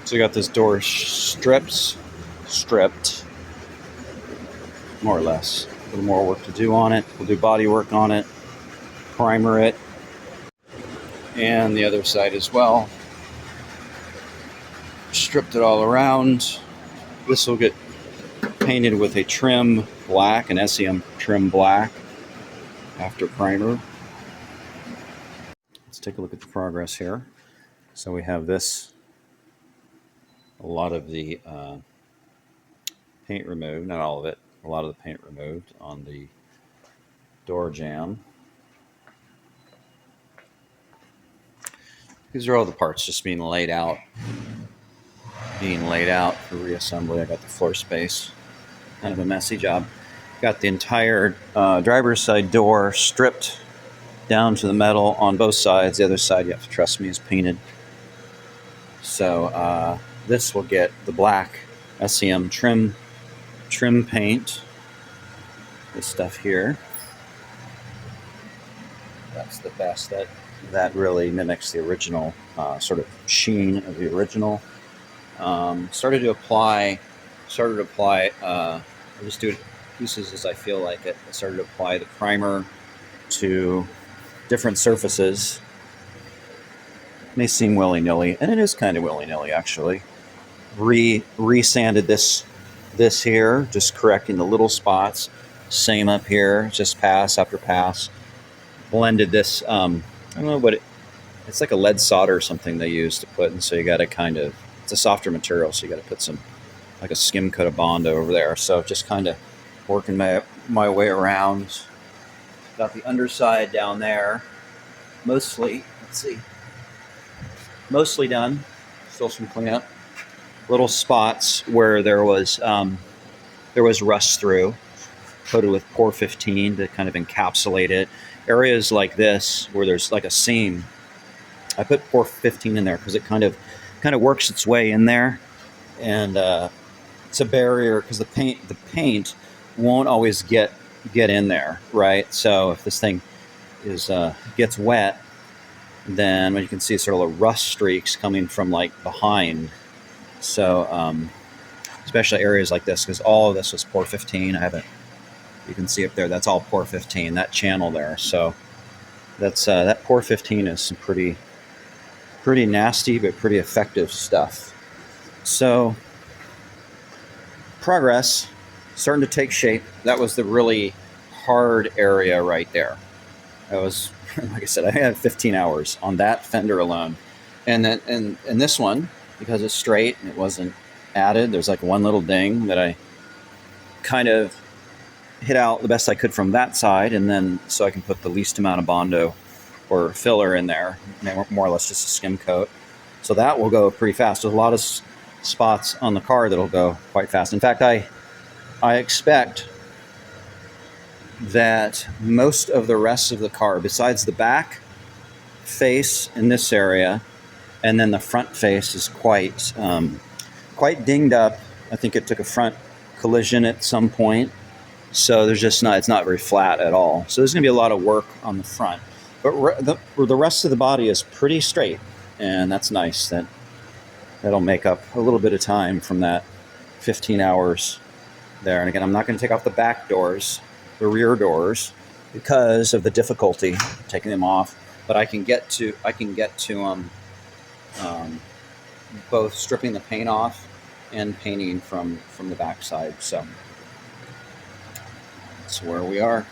So we got this door stripped, more or less. A little more work to do on it. We'll do body work on it, primer it, and the other side as well. Stripped it all around. This will get painted with a trim black, an SEM trim black after primer. Let's take a look at the progress here. So we have this, a lot of the paint removed, not all of it, a lot of the paint removed on the door jamb. These are all the parts just being laid out for reassembly. I got the floor space, kind of a messy job. Got the entire driver's side door stripped down to the metal on both sides. The other side, you have to trust me, is painted. So this will get the black SEM trim paint. This stuff here. That's the best. That really mimics the original sort of sheen of the original. Started to apply. I just do it pieces as I feel like it. I started to apply the primer to different surfaces. May seem willy-nilly, and it is kind of willy-nilly actually. Re-sanded this here, just correcting the little spots. Same up here, just pass after pass. Blended this. I don't know what it's like, a lead solder or something they use to put, and so you got to it's a softer material, so you got to put some, like a skim coat of Bond over there. So just kind of working my way around. Got the underside down there, mostly. Let's see, mostly done. Still some cleanup. Little spots where there was rust through, coated with Por 15 to kind of encapsulate it. Areas like this where there's like a seam, I put Por 15 in there because it kind of works its way in there, and it's a barrier because the paint won't always get in there, right? So if this thing gets wet, then what you can see is sort of rust streaks coming from like behind. So especially areas like this, because all of this was Por 15. You can see up there, that's all Por 15, that channel there. So that's that Por 15 is some pretty nasty but pretty effective stuff. So progress starting to take shape. That was the really hard area right there. That was, like I said, I had 15 hours on that fender alone. And then and this one, because it's straight and it wasn't added, there's like one little ding that I kind of hit out the best I could from that side, and then so I can put the least amount of Bondo or filler in there, more or less just a skim coat. So that will go pretty fast. There's a lot of spots on the car that'll go quite fast. In fact, I expect that most of the rest of the car, besides the back face in this area, and then the front face is quite dinged up. I think it took a front collision at some point. So it's not very flat at all. So there's going to be a lot of work on the front. But the rest of the body is pretty straight, and that's nice. That'll make up a little bit of time from that 15 hours there. And again, I'm not going to take off the back doors, the rear doors, because of the difficulty taking them off. But I can get to both stripping the paint off and painting from the backside. So that's where we are.